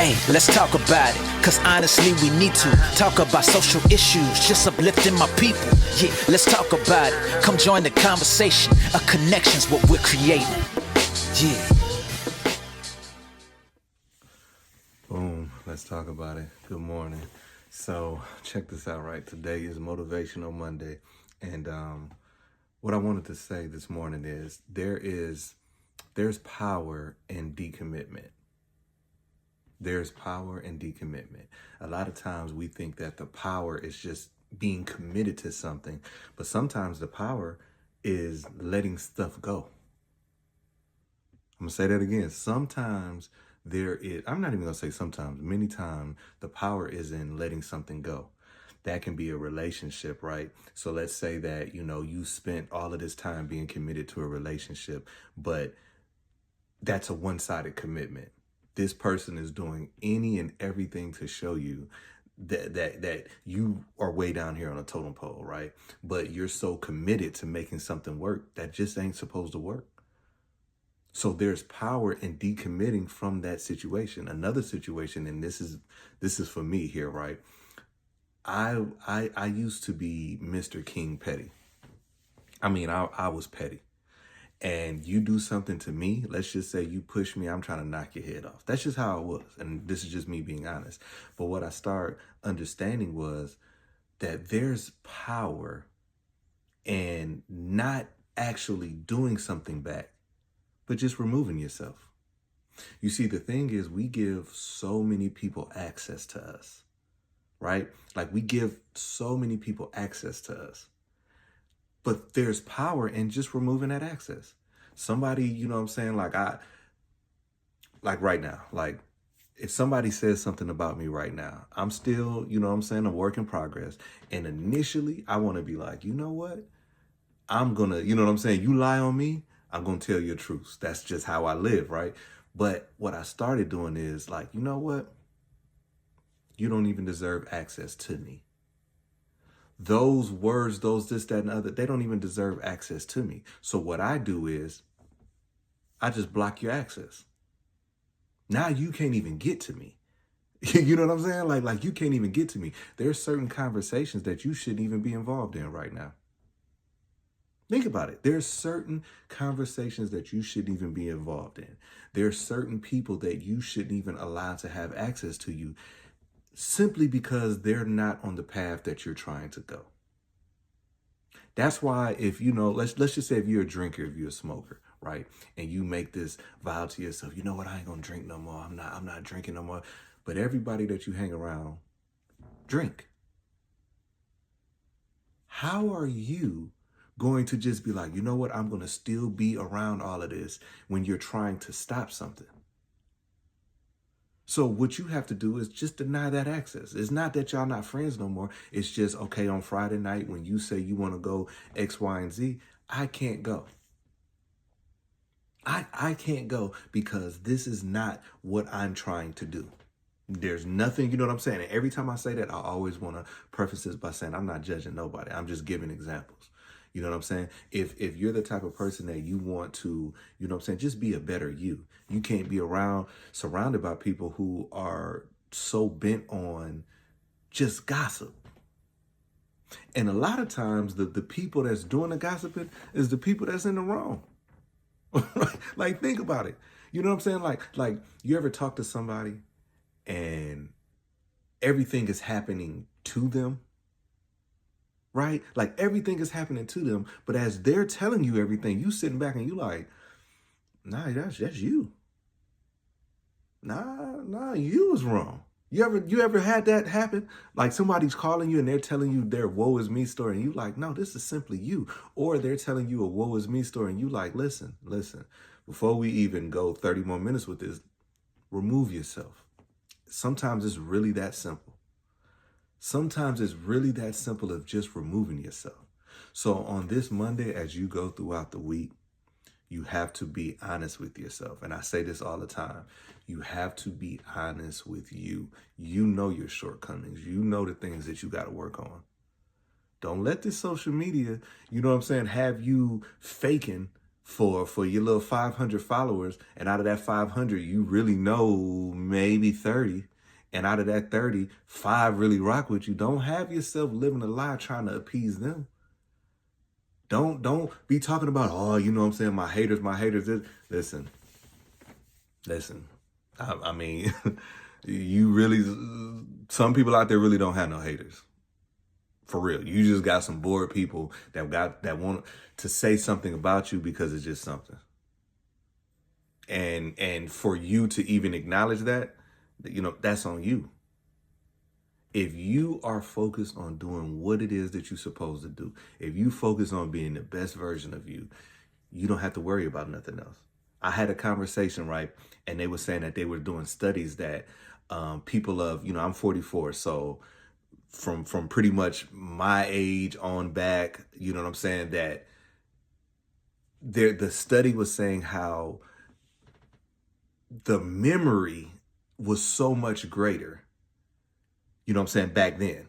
Hey, let's talk about it, cause honestly we need to talk about social issues, just uplifting my people. Yeah, let's talk about it. Come join the conversation. A connection's what we're creating. Yeah. Boom, let's talk about it. Good morning. So check this out, right? Today is Motivational Monday. And what I wanted to say this morning is there's power in decommitment. There's power in decommitment. A lot of times we think that the power is just being committed to something, but sometimes the power is letting stuff go. I'm gonna say that again. Sometimes I'm not even gonna say sometimes, many times the power is in letting something go. That can be a relationship, right? So let's say that, you spent all of this time being committed to a relationship, but that's a one-sided commitment. This person is doing any and everything to show you that you are way down here on a totem pole, right? But you're so committed to making something work that just ain't supposed to work. So there's power in decommitting from that situation. Another situation, and this is for me here, right? I used to be Mr. King Petty. I mean, I was petty. And you do something to me, let's just say you push me, I'm trying to knock your head off. That's just how it was. And this is just me being honest. But what I started understanding was that there's power in not actually doing something back, but just removing yourself. You see, the thing is, we give so many people access to us, right? Like we give so many people access to us. But there's power in just removing that access. Somebody, like right now, like if somebody says something about me right now, I'm still, a work in progress. And initially I want to be like, you know what? I'm going to, you lie on me, I'm going to tell you the truth. That's just how I live, right? But what I started doing is like, you know what? You don't even deserve access to me. Those words, those, this, that, and other, they don't even deserve access to me. So what I do is I just block your access. Now you can't even get to me. You know what I'm saying? Like you can't even get to me. There's certain conversations that you shouldn't even be involved in right now. Think about it. There's certain conversations that you shouldn't even be involved in. There's certain people that you shouldn't even allow to have access to you, simply because they're not on the path that you're trying to go. That's why if, let's just say if you're a drinker, if you're a smoker, right? And you make this vow to yourself, you know what, I ain't gonna drink no more. I'm not drinking no more. But everybody that you hang around drink. How are you going to just be like, you know what, I'm gonna still be around all of this when you're trying to stop something? So what you have to do is just deny that access. It's not that y'all not friends no more. It's just, okay, on Friday night when you say you want to go X, Y, and Z, I can't go. I can't go because this is not what I'm trying to do. There's nothing, you know what I'm saying? And every time I say that, I always want to preface this by saying I'm not judging nobody. I'm just giving examples. You know what I'm saying? If you're the type of person that you want to, just be a better you. You can't be surrounded by people who are so bent on just gossip. And a lot of times the people that's doing the gossiping is the people that's in the wrong. Like, think about it. You know what I'm saying? Like you ever talk to somebody and everything is happening to them? Right? Like everything is happening to them, but as they're telling you everything, you sitting back and you like, nah, that's you. Nah, you was wrong. You ever had that happen? Like somebody's calling you and they're telling you their woe is me story and you like, no, this is simply you. Or they're telling you a woe is me story and you like, listen, before we even go 30 more minutes with this, remove yourself. Sometimes it's really that simple. Sometimes it's really that simple of just removing yourself. So on this Monday, as you go throughout the week, you have to be honest with yourself. And I say this all the time. You have to be honest with you. You know your shortcomings. You know the things that you got to work on. Don't let this social media, have you faking for your little 500 followers, and out of that 500, you really know maybe 30, and out of that 30, 5 really rock with you. Don't have yourself living a lie trying to appease them. Don't be talking about, oh, you know what I'm saying, my haters. Listen. I mean, you really, some people out there really don't have no haters. For real. You just got some bored people that want to say something about you because it's just something. And for you to even acknowledge that, you know, that's on you. If you are focused on doing what it is that you're supposed to do, if you focus on being the best version of you, you don't have to worry about nothing else. I had a conversation, right? And they were saying that they were doing studies that people of, you know, I'm 44, so from pretty much my age on back, you know what I'm saying, that the study was saying how the memory was so much greater, you know what I'm saying, back then.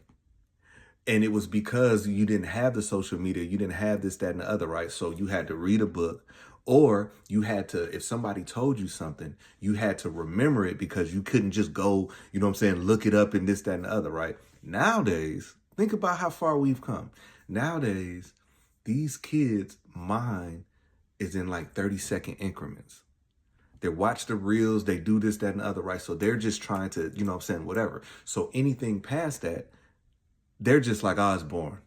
And it was because you didn't have the social media, you didn't have this, that, and the other, right? So you had to read a book, or you had to, if somebody told you something, you had to remember it because you couldn't just go, you know what I'm saying, look it up and this, that, and the other, right? Nowadays, think about how far we've come. Nowadays, these kids' mind is in like 30-second increments. They watch the reels, they do this, that, and the other, right? So they're just trying to, you know what I'm saying, whatever. So anything past that, they're just like, oh, it's boring.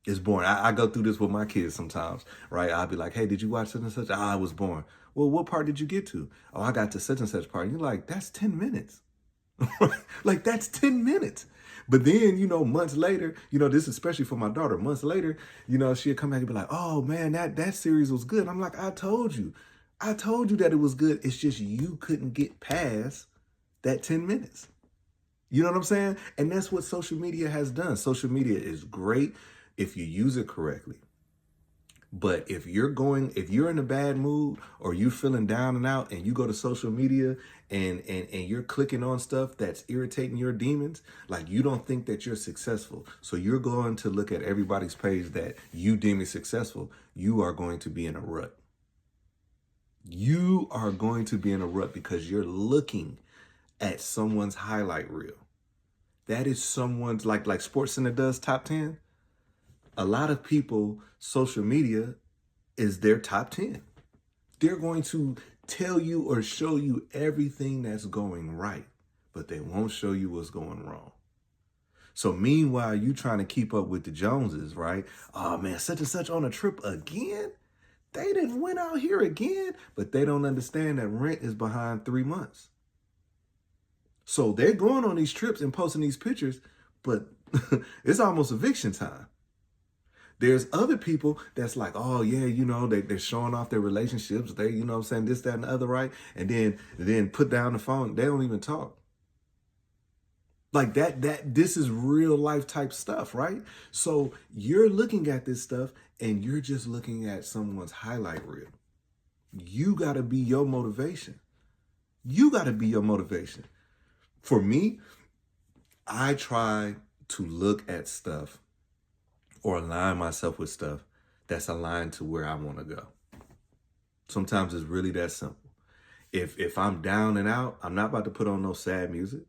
It's boring. I go through this with my kids sometimes, right? I'll be like, hey, did you watch such and such? Ah, it was boring. Well, what part did you get to? Oh, I got to such and such part. And you're like, that's 10 minutes. Like, that's 10 minutes. But then, you know, months later, you know, this is especially for my daughter, months later, you know, she'll come back and be like, oh, man, that series was good. I'm like, I told you that it was good. It's just you couldn't get past that 10 minutes. You know what I'm saying? And that's what social media has done. Social media is great if you use it correctly. But if you're in a bad mood or you're feeling down and out and you go to social media and you're clicking on stuff that's irritating your demons, like you don't think that you're successful. So you're going to look at everybody's page that you deem is successful. You are going to be in a rut. You are going to be in a rut because you're looking at someone's highlight reel. That is someone's, like SportsCenter does top 10. A lot of people, social media is their top 10. They're going to tell you or show you everything that's going right, but they won't show you what's going wrong. So meanwhile, you trying to keep up with the Joneses, right? Oh man, such and such on a trip again? They didn't went out here again, but they don't understand that rent is behind 3 months. So they're going on these trips and posting these pictures, but it's almost eviction time. There's other people that's like, oh yeah, you know, they're showing off their relationships. They, you know what I'm saying, this, that, and the other, right? And then put down the phone. They don't even talk. Like this is real life type stuff, right? So you're looking at this stuff and you're just looking at someone's highlight reel. You got to be your motivation. You got to be your motivation. For me, I try to look at stuff or align myself with stuff that's aligned to where I want to go. Sometimes it's really that simple. If I'm down and out, I'm not about to put on no sad music.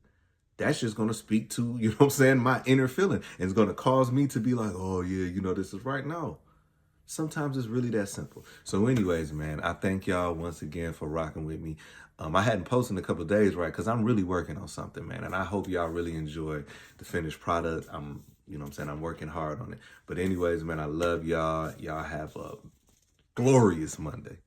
That's just going to speak to, you know what I'm saying, my inner feeling. And it's going to cause me to be like, oh yeah, you know, this is right. No. Sometimes it's really that simple. So anyways, man, I thank y'all once again for rocking with me. I hadn't posted in a couple of days, right? Because I'm really working on something, man. And I hope y'all really enjoy the finished product. You know what I'm saying? I'm working hard on it. But anyways, man, I love y'all. Y'all have a glorious Monday.